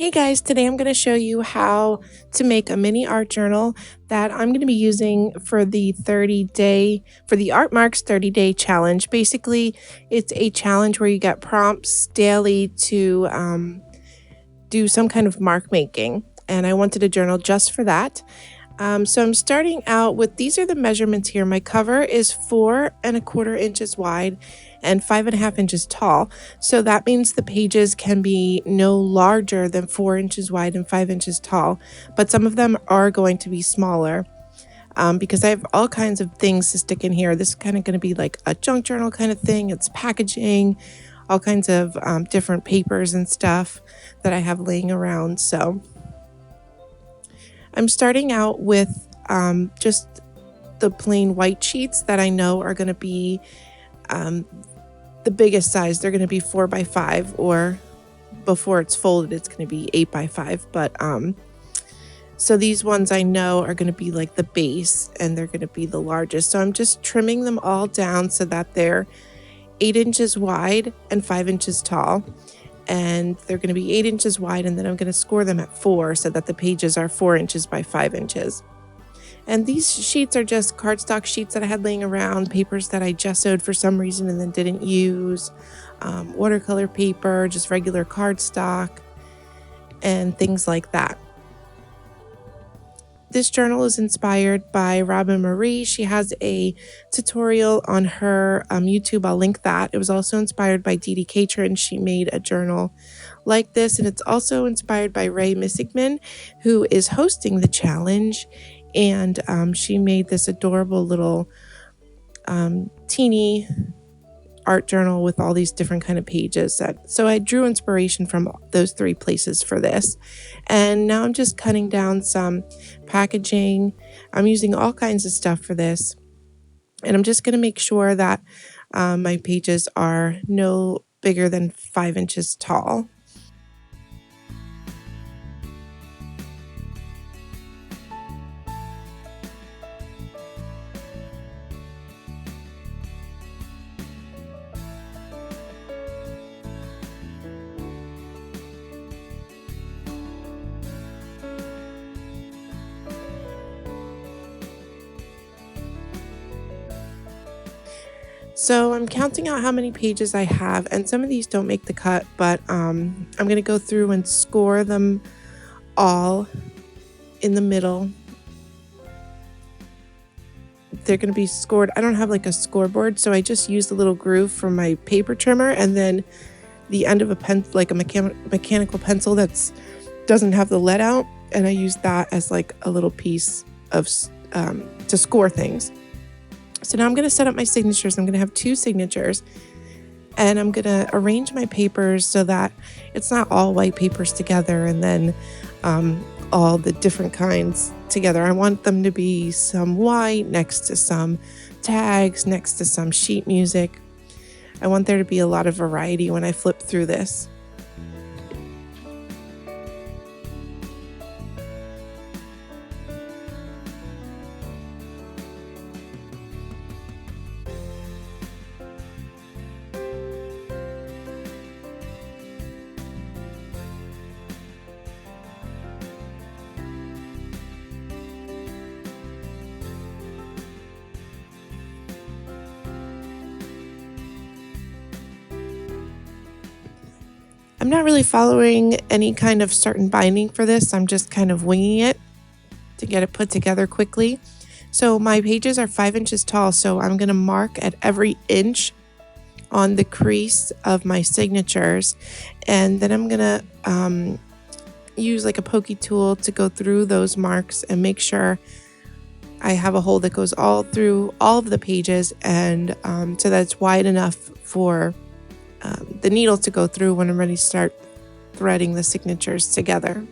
Hey guys, today I'm going to show you how to make a mini art journal that I'm going to be using for the Art Marks 30-day challenge. Basically, it's a challenge where you get prompts daily to do some kind of mark making, and I wanted a journal just for that. So I'm starting out with, these are the measurements here. My cover is 4¼ inches wide and 5½ inches tall. So that means the pages can be no larger than 4 inches wide and 5 inches tall, but some of them are going to be smaller because I have all kinds of things to stick in here. This is kind of going to be like a junk journal kind of thing. It's packaging, all kinds of different papers and stuff that I have laying around. So I'm starting out with just the plain white sheets that I know are going to be the biggest size. They're going to be 4x5, or before it's folded, it's going to be 8x5. But so these ones I know are going to be like the base, and they're going to be the largest. So I'm just trimming them all down so that they're 8 inches wide and 5 inches tall. And they're going to be 8 inches wide, and then I'm going to score them at 4 so that the pages are 4 inches by 5 inches. And these sheets are just cardstock sheets that I had laying around, papers that I gessoed for some reason and then didn't use, watercolor paper, just regular cardstock, and things like that. This journal is inspired by Robin Marie. She has a tutorial on her YouTube. I'll link that. It was also inspired by Dee Dee Catron. She made a journal like this, and it's also inspired by Ray Missigman, who is hosting the challenge. And she made this adorable little teeny art journal with all these different kind of pages. So I drew inspiration from those 3 places for this. And now I'm just cutting down some packaging. I'm using all kinds of stuff for this. And I'm just going to make sure that my pages are no bigger than 5 inches tall. So I'm counting out how many pages I have, and some of these don't make the cut, but I'm going to go through and score them all in the middle. They're going to be scored. I don't have like a scoreboard, so I just used a little groove from my paper trimmer, and then the end of a pen, like a mechanical pencil that doesn't have the lead out, and I used that as like a little piece of to score things. So now I'm going to set up my signatures. I'm going to have 2 signatures, and I'm going to arrange my papers so that it's not all white papers together and then all the different kinds together. I want them to be some white next to some tags, next to some sheet music. I want there to be a lot of variety when I flip through this. I'm not really following any kind of certain binding for this. I'm just kind of winging it to get it put together quickly. So my pages are 5 inches tall, so I'm going to mark at every inch on the crease of my signatures, and then I'm going to use like a pokey tool to go through those marks and make sure I have a hole that goes all through all of the pages, and so that it's wide enough for the needle to go through when I'm ready to start threading the signatures together.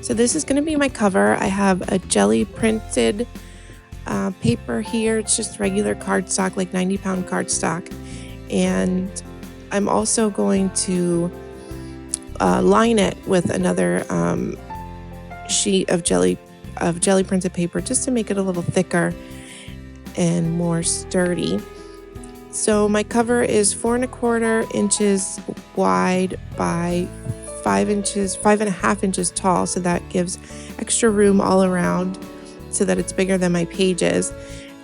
So this is going to be my cover. I have a jelly printed paper here. It's just regular cardstock, like 90-pound cardstock. And I'm also going to line it with another sheet of jelly printed paper just to make it a little thicker and more sturdy. So my cover is 4¼ inches wide by 5.5 inches tall, so that gives extra room all around so that it's bigger than my pages.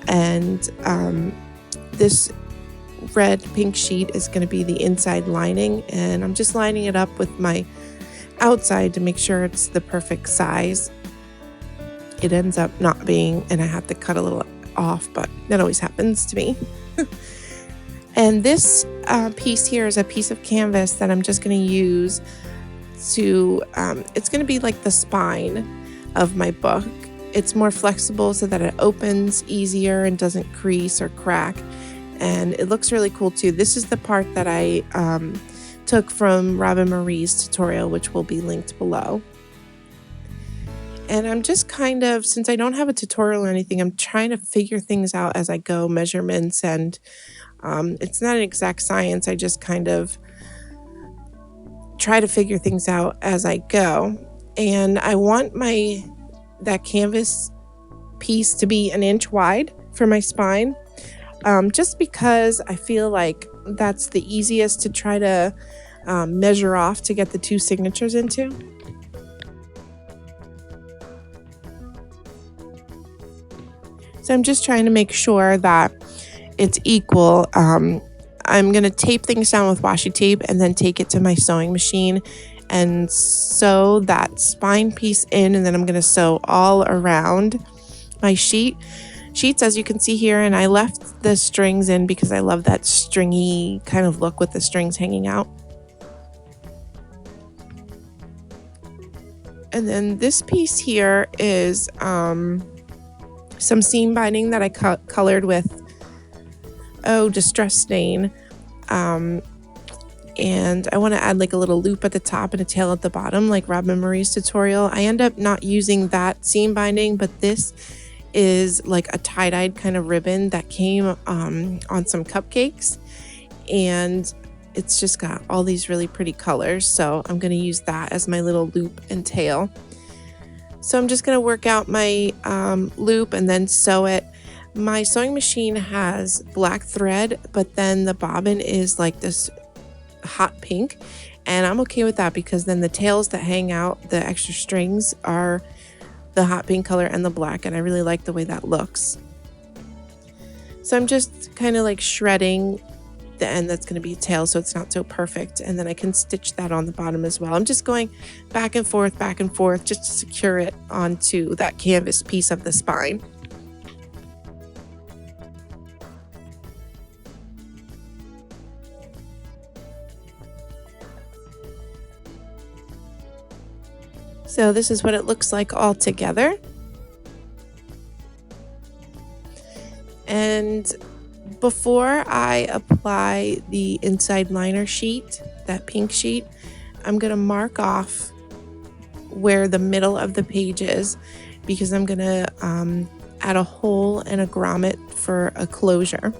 And this red pink sheet is going to be the inside lining, and I'm just lining it up with my outside to make sure it's the perfect size. It ends up not being, and I have to cut a little off, but that always happens to me. And this piece here is a piece of canvas that I'm just going to use to, it's going to be like the spine of my book. It's more flexible so that it opens easier and doesn't crease or crack. And it looks really cool too. This is the part that I took from Robin Marie's tutorial, which will be linked below. And I'm just kind of, since I don't have a tutorial or anything, I'm trying to figure things out as I go, measurements, and it's not an exact science. I just kind of try to figure things out as I go. And I want that canvas piece to be 1 inch wide for my spine, just because I feel like that's the easiest to try to measure off to get the two signatures into. So I'm just trying to make sure that it's equal. I'm going to tape things down with washi tape and then take it to my sewing machine and sew that spine piece in, and then I'm going to sew all around my sheets, as you can see here. And I left the strings in because I love that stringy kind of look with the strings hanging out. And then this piece here is some seam binding that I colored with Distress Stain, and I want to add like a little loop at the top and a tail at the bottom, like Robin Marie's tutorial. I end up not using that seam binding, but this is like a tie-dyed kind of ribbon that came on some cupcakes, and it's just got all these really pretty colors, so I'm going to use that as my little loop and tail. So I'm just going to work out my loop and then sew it. My sewing machine has black thread, but then the bobbin is like this hot pink, and I'm okay with that because then the tails that hang out, the extra strings, are the hot pink color and the black, and I really like the way that looks. So I'm just kind of like shredding the end that's going to be a tail so it's not so perfect, and then I can stitch that on the bottom as well. I'm just going back and forth just to secure it onto that canvas piece of the spine. So this is what it looks like all together. And before I apply the inside liner sheet, that pink sheet, I'm going to mark off where the middle of the page is, because I'm going to add a hole and a grommet for a closure.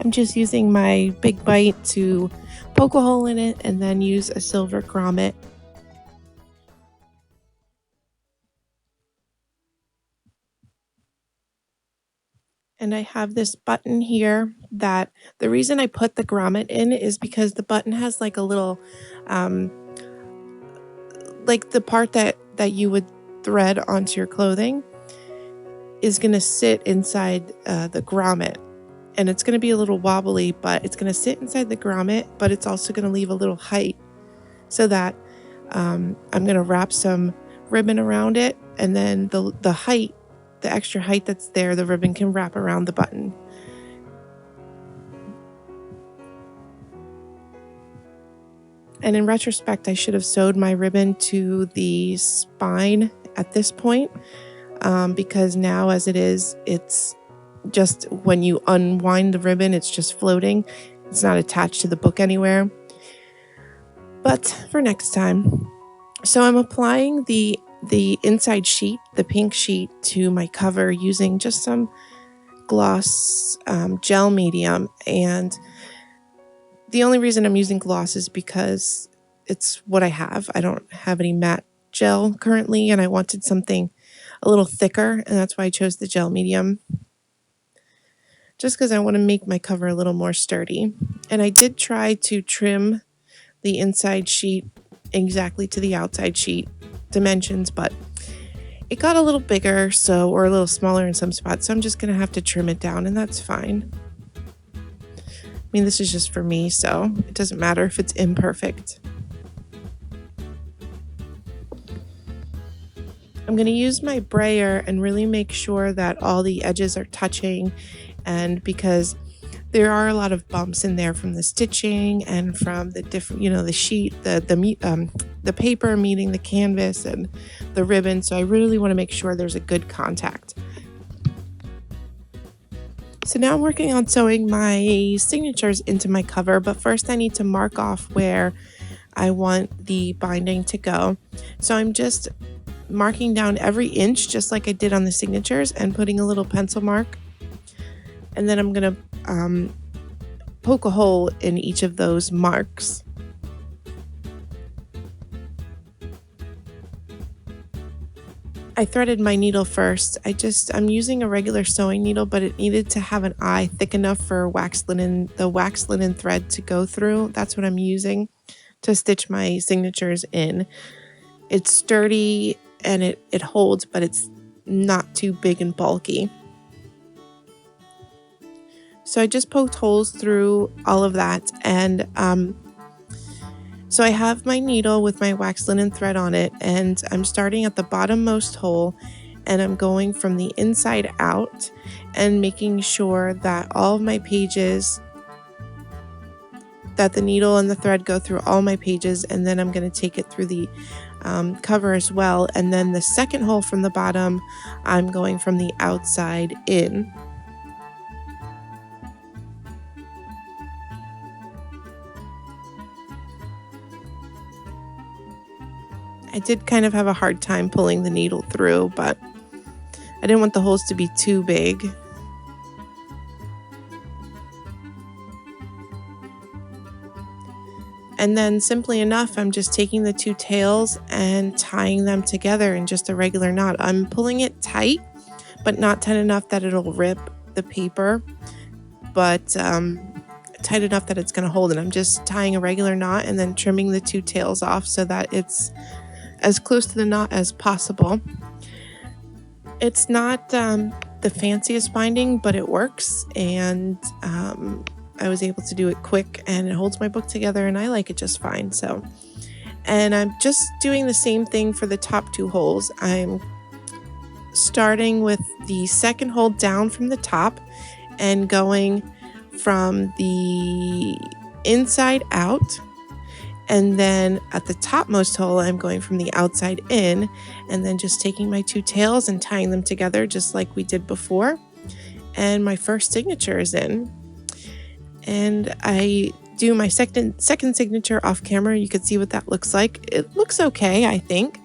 I'm just using my big bite to poke a hole in it and then use a silver grommet. And I have this button here that the reason I put the grommet in is because the button has like a little, like the part that you would thread onto your clothing is going to sit inside the grommet. And it's going to be a little wobbly, but it's going to sit inside the grommet, but it's also going to leave a little height so that I'm going to wrap some ribbon around it, and then the height, the extra height that's there, the ribbon can wrap around the button. And in retrospect, I should have sewed my ribbon to the spine at this point, because now as it is, it's just when you unwind the ribbon, it's just floating. It's not attached to the book anywhere. But for next time. So I'm applying the the inside sheet, the pink sheet, to my cover using just some gloss gel medium. And the only reason I'm using gloss is because it's what I have. I don't have any matte gel currently, and I wanted something a little thicker, and that's why I chose the gel medium, just because I want to make my cover a little more sturdy. And I did try to trim the inside sheet exactly to the outside sheet dimensions, but it got a little bigger, or a little smaller in some spots, so I'm just going to have to trim it down, and that's fine. I mean, this is just for me, so it doesn't matter if it's imperfect. I'm going to use my brayer and really make sure that all the edges are touching, and because there are a lot of bumps in there from the stitching and from the different, the sheet, the paper meeting the canvas and the ribbon. So I really want to make sure there's a good contact. So now I'm working on sewing my signatures into my cover, but first I need to mark off where I want the binding to go. So I'm just marking down every inch, just like I did on the signatures, and putting a little pencil mark. And then I'm going to poke a hole in each of those marks. I threaded my needle first. I'm using a regular sewing needle, but it needed to have an eye thick enough for the wax linen thread to go through. That's what I'm using to stitch my signatures in. It's sturdy and it holds, but it's not too big and bulky. So I just poked holes through all of that, and so I have my needle with my wax linen thread on it, and I'm starting at the bottommost hole, and I'm going from the inside out and making sure that all of my pages, that the needle and the thread go through all my pages, and then I'm going to take it through the cover as well. And then the second hole from the bottom, I'm going from the outside in. I did kind of have a hard time pulling the needle through, but I didn't want the holes to be too big. And then simply enough, I'm just taking the two tails and tying them together in just a regular knot. I'm pulling it tight, but not tight enough that it'll rip the paper, but tight enough that it's going to hold it. I'm just tying a regular knot and then trimming the two tails off so that it's as close to the knot as possible. It's not the fanciest binding, but it works, and I was able to do it quick, and it holds my book together, and I like it just fine. So, and I'm just doing the same thing for the top two holes. I'm starting with the second hole down from the top and going from the inside out. And then at the topmost hole, I'm going from the outside in, and then just taking my two tails and tying them together just like we did before. And my first signature is in. And I do my second signature off camera. You can see what that looks like. It looks okay, I think.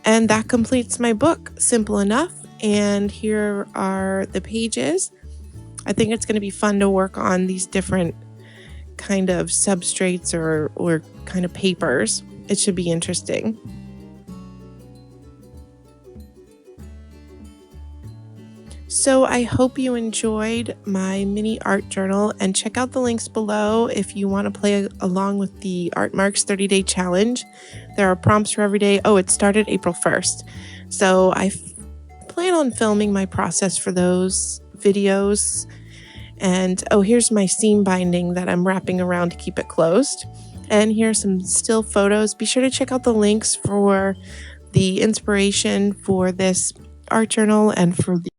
And that completes my book. Simple enough. And here are the pages. I think it's going to be fun to work on these different kind of substrates or kind of papers. It should be interesting. So I hope you enjoyed my mini art journal, and check out the links below if you want to play along with the Artmarks 30-day challenge. There are prompts for every day. Oh, it started April 1st. So I plan on filming my process for those videos. And oh, here's my seam binding that I'm wrapping around to keep it closed. And here's some still photos. Be sure to check out the links for the inspiration for this art journal and for the